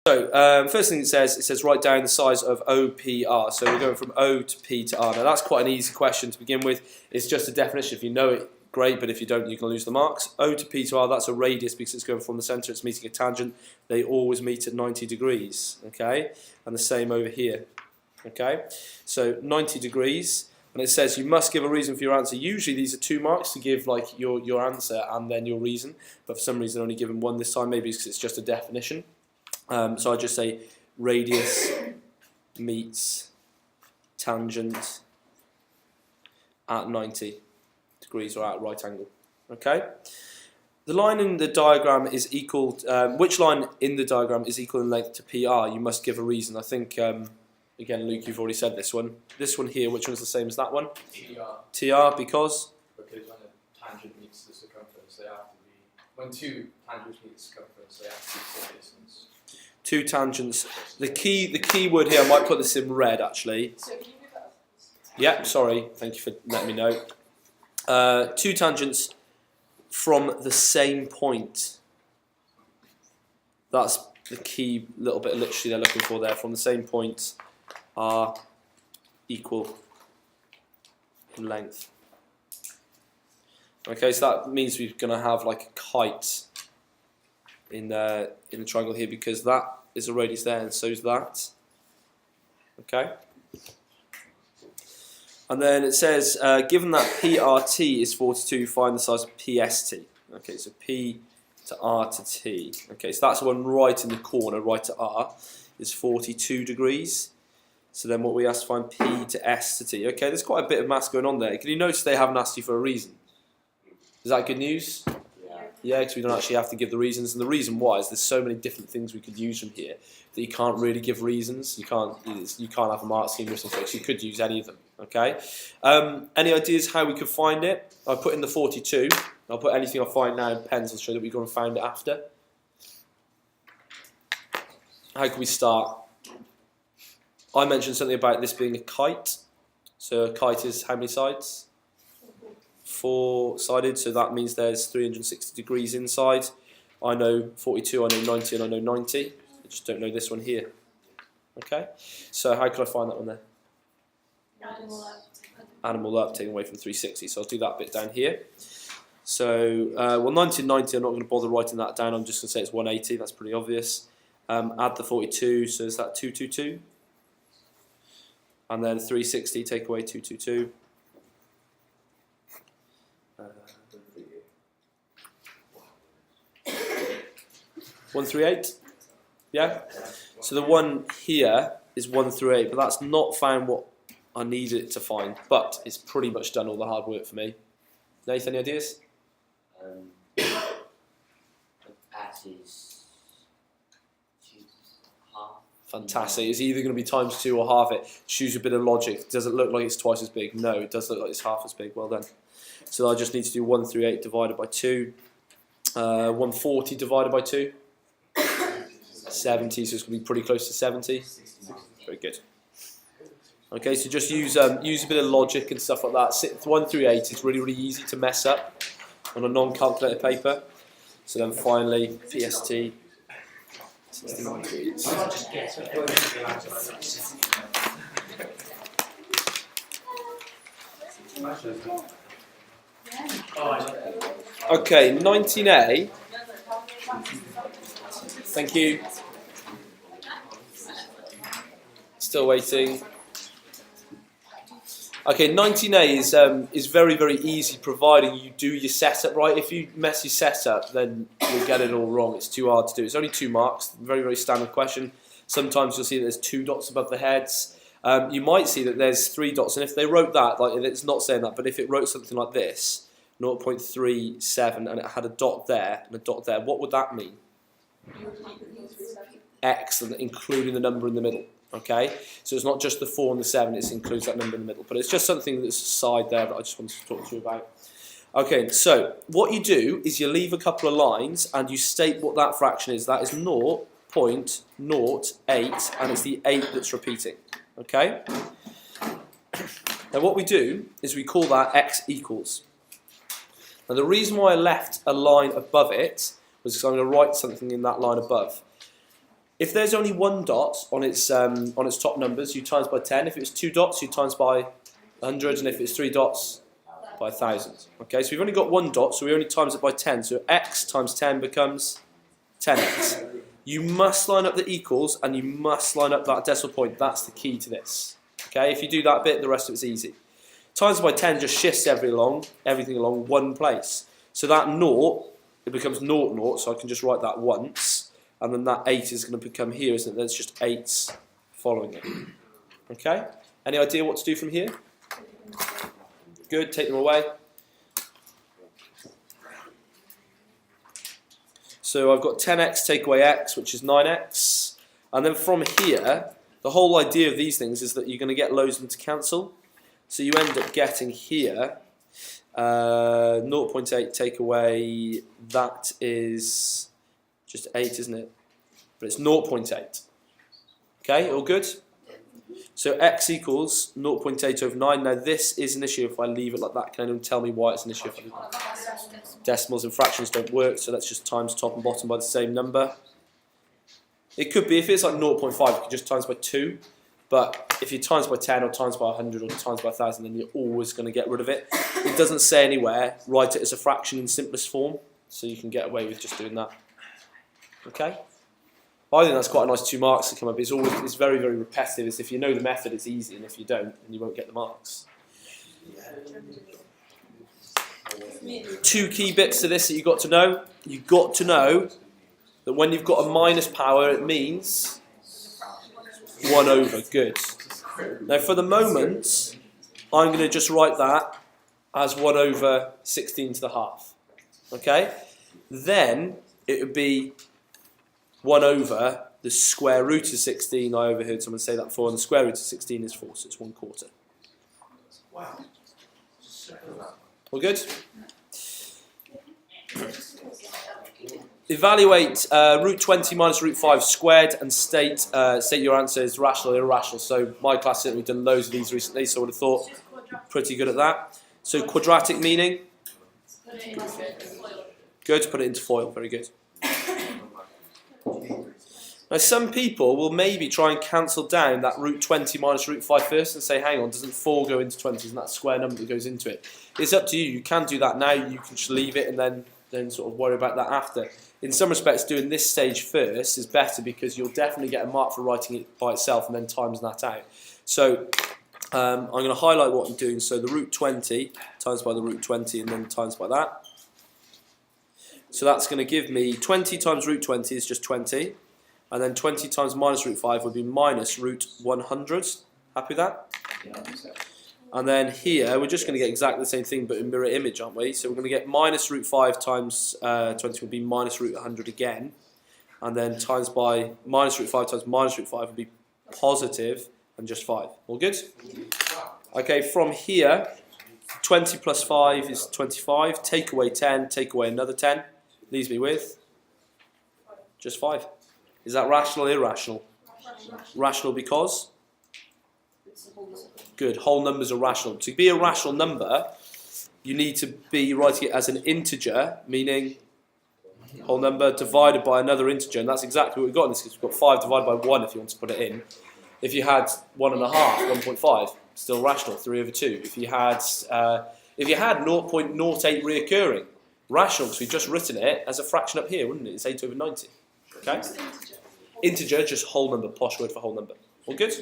So, first thing it says write down the size of OPR. So we're going from O to P to R. Now that's quite an easy question to begin with. It's just a definition. If you know it, great, but if you don't, you can lose the marks. O to P to R, that's a radius because it's going from the centre, it's meeting a tangent. They always meet at 90 degrees, okay? And the same over here, okay? So 90 degrees, and it says you must give a reason for your answer. Usually these are 2 marks to give like your answer and then your reason, but for some reason only given 1 this time, maybe because it's just a definition. So I just say radius meets tangent at 90 degrees or at a right angle. Okay. The line in the diagram is equal. Which line in the diagram is equal in length to PR? You must give a reason. I think again, Luke, you've already said this one. This one here, which one's the same as that one? TR because when a tangent meets the circumference, they have to be. When 2 tangents meet the circumference, they have to be the same distance. 2 tangents. The key word here, I might put this in red actually. So can you move that? Yeah, sorry. Thank you for letting me know. 2 tangents from the same point. That's the key little bit of literacy they're looking for there. From the same point are equal in length. Okay, so that means we're going to have like a kite in the triangle here because that is a radius there and so is that. Okay. And then it says, given that PRT is 42, find the size of PST. Okay, so P to R to T. Okay, so that's the one right in the corner, right to R, is 42 degrees. So then what we have to find P to S to T. Okay, there's quite a bit of maths going on there. Can you notice they haven't asked you for a reason? Is that good news? Yeah, because we don't actually have to give the reasons, and the reason why is there's so many different things we could use from here that you can't really give reasons. You can't have a mark scheme written for it, so you could use any of them. Okay. Any ideas how we could find it? I put in the 42. I'll put anything I find now in pens. I'll show that we've gone and found it after. How can we start? I mentioned something about this being a kite. So a kite is how many sides? 4-sided, so that means there's 360 degrees inside. I know 42, I know 90, and I know 90. I just don't know this one here. Okay, so how could I find that one there? Animal up, taken away from 360. So I'll do that bit down here. So, well, 90 and 90, I'm not going to bother writing that down. I'm just going to say it's 180. That's pretty obvious. Add the 42, so is that 222? And then 360, take away 222. 138, yeah? So the one here is 138, but that's not found what I needed it to find, but it's pretty much done all the hard work for me. Nathan, any ideas? That is half. Fantastic. It's either going to be times 2 or half it. Choose a bit of logic. Does it look like it's twice as big? No, it does look like it's half as big. Well done. So I just need to do 138 divided by 2. 140 divided by 2. 70, so it's going to be pretty close to 70. Very good. Okay, so just use a bit of logic and stuff like that. 1 through 8 is really, really easy to mess up on a non-calculated paper. So then finally, PST, 69 degrees. Okay, 19A. Thank you. Still waiting. Okay, 19A is very, very easy providing you do your setup right. If you mess your setup, then you'll get it all wrong. It's too hard to do. It's only 2 marks. Very, very standard question. Sometimes you'll see that there's 2 dots above the heads. You might see that there's 3 dots, and if they wrote that, like it's not saying that, but if it wrote something like this, 0.37, and it had a dot there and a dot there, what would that mean? Excellent, including the number in the middle. Okay, so it's not just the 4 and the 7, it includes that number in the middle, but it's just something that's aside there that I just wanted to talk to you about. Okay, so what you do is you leave a couple of lines and you state what that fraction is. That is 0.08, and it's the 8 that's repeating. Okay, now what we do is we call that x equals. Now the reason why I left a line above it was because I'm going to write something in that line above. If there's only one dot on its top numbers, you times by 10. If it was 2 dots, you times by 100, and if it's 3 dots, by 1,000. Okay, so we've only got 1 dot, so we only times it by 10. So x times 10 becomes 10x. You must line up the equals, and you must line up that decimal point. That's the key to this. Okay, if you do that bit, the rest of it's easy. Times by 10 just shifts everything along one place. So that 0, it becomes 0, 0, so I can just write that once. And then that 8 is going to become here, isn't it? Then it's just 8s following it. Okay? Any idea what to do from here? Good, take them away. So I've got 10x take away x, which is 9x. And then from here, the whole idea of these things is that you're going to get loads of them to cancel. So you end up getting here 0.8 take away, that is just 8, isn't it? But it's 0.8. Okay, all good? So x equals 0.8 over 9. Now this is an issue if I leave it like that. Can anyone tell me why it's an issue? Decimals and fractions don't work, so let's just times top and bottom by the same number. It could be, if it's like 0.5, you could just times by 2. But if you times by 10 or times by 100 or times by 1,000, then you're always going to get rid of it. It doesn't say anywhere, write it as a fraction in simplest form, so you can get away with just doing that. Okay? I think that's quite a nice 2 marks to come up. It's very, very repetitive. It's if you know the method, it's easy, and if you don't, then you won't get the marks. 2 key bits to this that you've got to know. You've got to know that when you've got a minus power, it means 1 over. Good. Now for the moment, I'm going to just write that as 1 over 16 to the half. Okay? Then it would be 1 over the square root of 16. I overheard someone say that before, and the square root of 16 is 4, so it's 1/4. Wow. All good? Evaluate root 20 minus root 5 squared and state your answer is rational or irrational. So my class, we've done loads of these recently, so I would have thought pretty good at that. So quadratic meaning? Good, put it into FOIL, very good. Now some people will maybe try and cancel down that root 20 minus root 5 first and say, hang on, doesn't 4 go into 20? Isn't that a square number that goes into it? It's up to you. You can do that now. You can just leave it and then sort of worry about that after. In some respects, doing this stage first is better because you'll definitely get a mark for writing it by itself and then times that out. So I'm going to highlight what I'm doing. So the root 20 times by the root 20 and then times by that. So that's going to give me 20 times root 20 is just 20. And then 20 times minus root 5 would be minus root 100. Happy with that? Yeah, and then here, we're just going to get exactly the same thing, but in mirror image, aren't we? So we're going to get minus root 5 times 20 would be minus root 100 again. And then times by minus root 5 times minus root 5 would be positive and just 5. All good? Okay, from here, 20 plus 5 is 25. Take away 10, take away another 10. Leaves me with just 5. Is that rational or irrational? Rational because? Good. Whole numbers are rational. To be a rational number, you need to be writing it as an integer, meaning whole number divided by another integer. And that's exactly what we've got in this case. We've got 5 divided by 1 if you want to put it in. If you had 1.5, 1.5, still rational, 3 over 2. If you had 0.08 reoccurring, rational because we've just written it as a fraction up here, wouldn't it? It's 8 over 90. Okay? Integer, just whole number, posh word for whole number. All good?